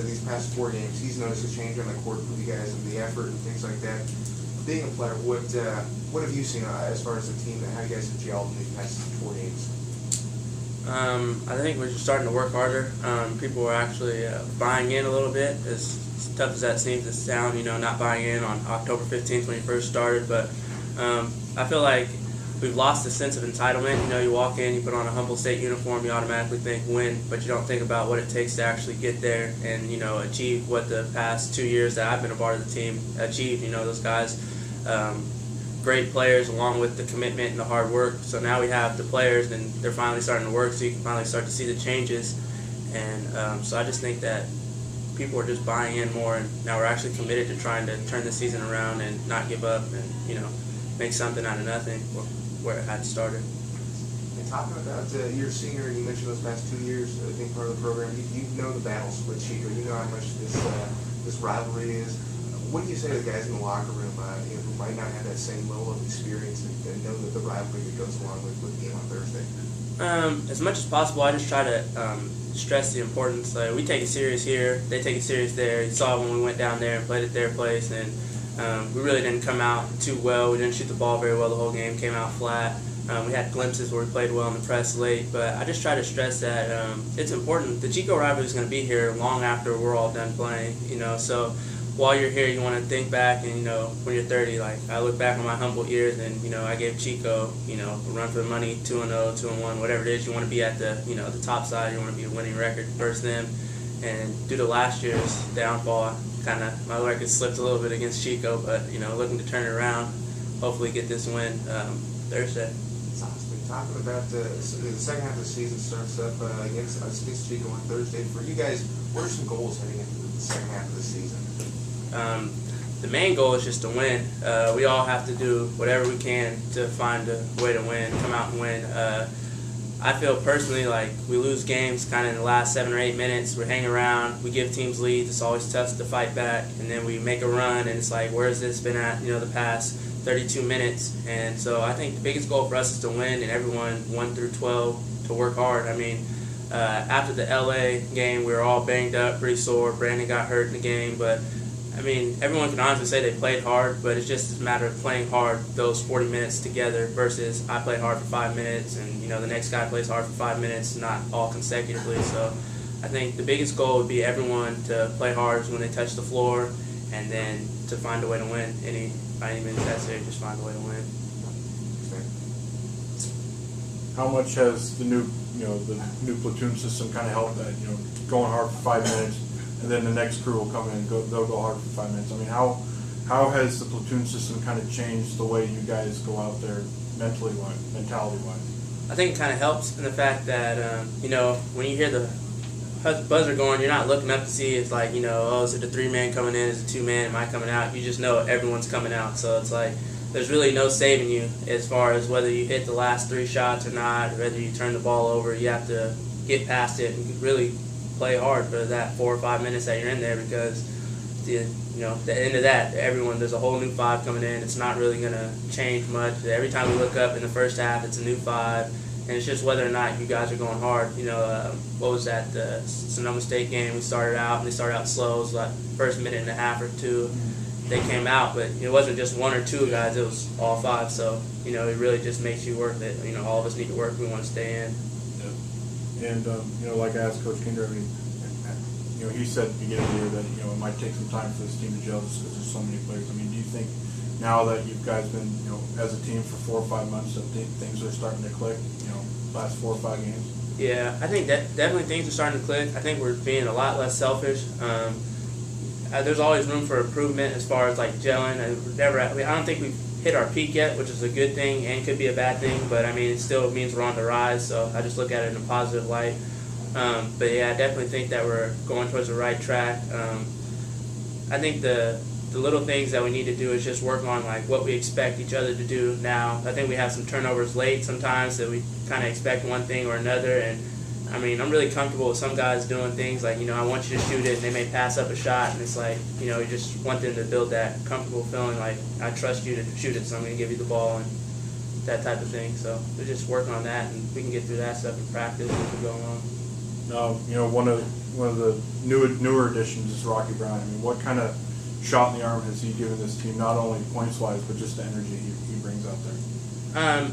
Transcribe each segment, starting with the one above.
these past 4 games, he's noticed a change on the court with you guys and the effort and things like that. Being a player, what have you seen as far as the team and how you guys have gelled in these past 4 games? I think we're just starting to work harder. People are actually buying in a little bit. As tough as that seems to sound, not buying in on October 15th when you first started. But I feel like we've lost the sense of entitlement. You walk in, you put on a Humboldt State uniform, you automatically think win, but you don't think about what it takes to actually get there and, achieve what the past 2 years that I've been a part of the team achieved. Those guys, great players along with the commitment and the hard work. So now we have the players and they're finally starting to work, so you can finally start to see the changes. And so I just think that people are just buying in more, and now we're actually committed to trying to turn the season around and not give up and, make something out of nothing where it had started. And talking about your senior, and you mentioned those past 2 years, I think part of the program, you know the battles with Chico, you know how much this rivalry is. What do you say to the guys in the locker room who might not have that same level of experience and know that the rivalry that goes along with the game on Thursday? As much as possible, I just try to stress the importance. We take it serious here, they take it serious there. You saw when we went down there and played at their place, and we really didn't come out too well. We didn't shoot the ball very well the whole game, came out flat. We had glimpses where we played well in the press late, but I just try to stress that it's important. The Chico rivalry is going to be here long after we're all done playing, so while you're here, you want to think back, and, when you're 30, I look back on my Humboldt years, and, I gave Chico, a run for the money, 2-0, 2-1, whatever it is. You want to be at the, the top side. You want to be a winning record versus them. And due to last year's downfall, my record slipped a little bit against Chico, but, looking to turn it around, hopefully get this win Thursday. Talking about the second half of the season starts up against Chico on Thursday. For you guys, what are some goals heading into the second half of the season? The main goal is just to win. We all have to do whatever we can to find a way to win, come out and win. I feel personally like we lose games kind of in the last 7 or 8 minutes. We're hanging around, we give teams leads, it's always tough to fight back, and then we make a run, and it's like, where's this been at, the past 32 minutes? And so I think the biggest goal for us is to win, and everyone 1 through 12 to work hard. I mean, after the LA game, we were all banged up, pretty sore. Brandon got hurt in the game, but I mean, everyone can honestly say they played hard, but it's just a matter of playing hard those 40 minutes together versus I played hard for 5 minutes and, the next guy plays hard for 5 minutes, not all consecutively. So I think the biggest goal would be everyone to play hard when they touch the floor, and then to find a way to win. By any means necessary, just find a way to win. How much has the new platoon system kind of helped that, going hard for 5 minutes, and then the next crew will come in and they'll go hard for 5 minutes? I mean, how has the platoon system kind of changed the way you guys go out there mentality-wise? I think it kind of helps in the fact that, when you hear the buzzer going, you're not looking up to see it's like, is it a 3-man coming in, is it 2-man, am I coming out? You just know everyone's coming out. So it's like there's really no saving you as far as whether you hit the last 3 shots or not, or whether you turn the ball over. You have to get past it and really play hard for that 4 or 5 minutes that you're in there, because at the end of that, there's a whole new 5 coming in. It's not really going to change much. Every time we look up in the first half, it's a new 5, and it's just whether or not you guys are going hard. What was that, the Humboldt State game? We started out, and they started out slow. It was like first minute and a half or 2, they came out, but it wasn't just 1 or 2 guys, it was all 5. So, it really just makes you work it. All of us need to work if we want to stay in. Yeah. And, like I asked Coach Kinder, I mean, he said at the beginning of the year that, it might take some time for this team to gel just because there's so many players. I mean, do you think now that you guys been, as a team for 4 or 5 months, that things are starting to click, last 4 or 5 games? Yeah, I think that definitely things are starting to click. I think we're being a lot less selfish. There's always room for improvement as far as gelling. I don't think we've hit our peak yet, which is a good thing and could be a bad thing, but I mean, it still means we're on the rise, so I just look at it in a positive light. But yeah, I definitely think that we're going towards the right track. I think the little things that we need to do is just work on what we expect each other to do now. I think we have some turnovers late sometimes that we kind of expect one thing or another, and I mean, I'm really comfortable with some guys doing things I want you to shoot it, and they may pass up a shot, and it's you just want them to build that comfortable feeling I trust you to shoot it, so I'm going to give you the ball, and that type of thing. So we just work on that, and we can get through that stuff in practice as we go along. One of the newer additions is Rocky Brown. I mean, what kind of shot in the arm has he given this team, not only points wise, but just the energy he brings out there?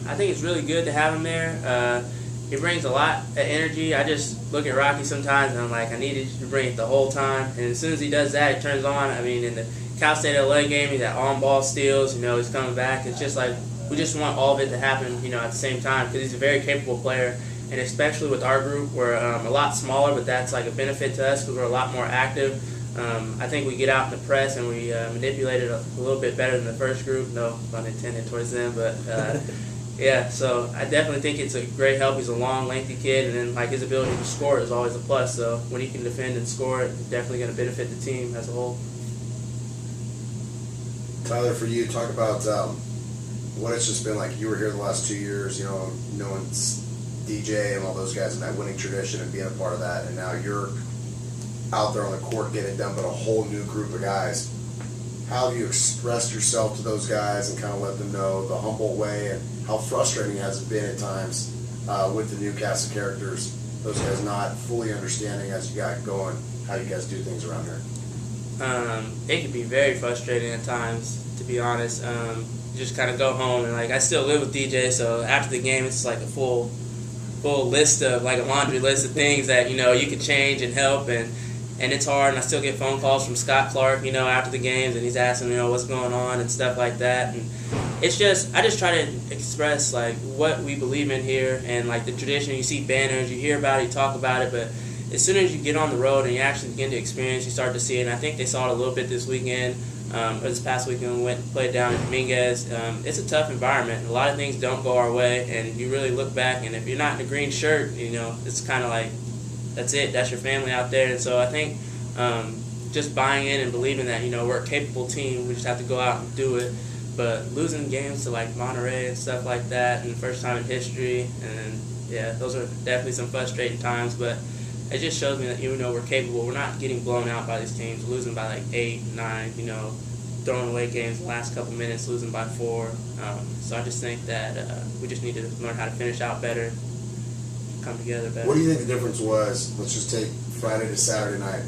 I think it's really good to have him there. He brings a lot of energy. I just look at Rocky sometimes and I'm like, I needed you to bring it the whole time. And as soon as he does that, it turns on. I mean, in the Cal State LA game, he's at on-ball steals. He's coming back. It's just like we just want all of it to happen, at the same time, because he's a very capable player. And especially with our group, we're a lot smaller, but that's like a benefit to us because we're a lot more active. I think we get out in the press and we manipulate it a little bit better than the first group. No pun intended towards them, but yeah. So I definitely think it's a great help. He's a long, lengthy kid, and then like his ability to score is always a plus. So when he can defend and score, it's definitely going to benefit the team as a whole. Tyler, for you, talk about what it's just been like. You were here the last 2 years, knowing DJ and all those guys in that winning tradition and being a part of that, and now you're out there on the court getting it done, but a whole new group of guys. How have you expressed yourself to those guys and kind of let them know the Humboldt way, and how frustrating has it been at times with the new cast of characters, those guys not fully understanding as you got going how you guys do things around here? It can be very frustrating at times, to be honest. You just kind of go home and I still live with DJ, so after the game it's like a full list of a laundry list of things that you could change and help, and it's hard. And I still get phone calls from Scott Clark after the games, and he's asking what's going on and stuff like that. And it's just I just try to express what we believe in here and the tradition. You see banners, you hear about it, you talk about it, but as soon as you get on the road and you actually begin to experience, you start to see it. And I think they saw it a little bit this weekend. Or this past weekend we went and played down in Dominguez. It's a tough environment. A lot of things don't go our way, and you really look back, and if you're not in a green shirt, it's kind of that's it. That's your family out there. And so I think just buying in and believing that, we're a capable team. We just have to go out and do it. But losing games to Monterey and stuff like that, and the first time in history, and yeah, those are definitely some frustrating times, but it just shows me that we're capable. We're not getting blown out by these teams, losing by 8, 9, throwing away games the last couple minutes, losing by 4. So I just think that we just need to learn how to finish out better, come together better. What do you think the difference was? Let's just take Friday to Saturday night.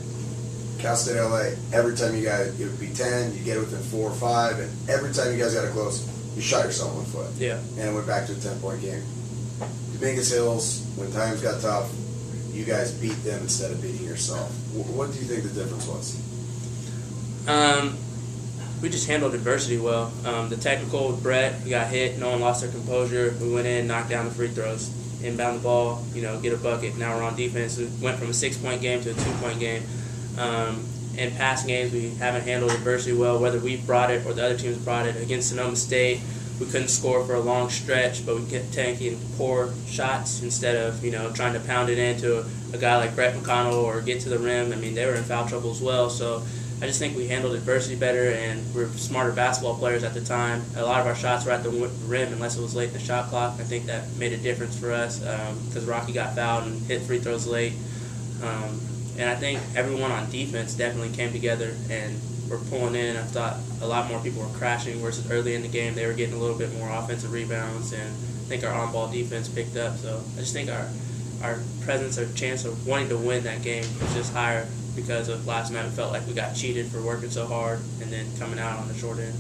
Cal State LA, every time you guys, it would be 10, you get it within 4 or 5, and every time you guys got it close, you shot yourself in the foot. Yeah. And it went back to a 10-point game. Dominguez Hills, when times got tough, you guys beat them instead of beating yourself. What do you think the difference was? We just handled adversity well. The technical with Brett, he got hit, no one lost their composure. We went in, knocked down the free throws, inbound the ball, get a bucket. Now we're on defense. We went from a 6-point game to a 2-point game. In past games, we haven't handled adversity well, whether we brought it or the other teams brought it. Against Sonoma State, we couldn't score for a long stretch, but we kept taking poor shots instead of, trying to pound it into a guy like Brett McConnell or get to the rim. I mean, they were in foul trouble as well. So I just think we handled adversity better, and we're smarter basketball players at the time. A lot of our shots were at the rim unless it was late in the shot clock. I think that made a difference for us because Rocky got fouled and hit free throws late. And I think everyone on defense definitely came together and were pulling in. I thought a lot more people were crashing, versus early in the game they were getting a little bit more offensive rebounds, and I think our on-ball defense picked up. So I just think our presence or chance of wanting to win that game was just higher because of last night. We felt like we got cheated for working so hard and then coming out on the short end.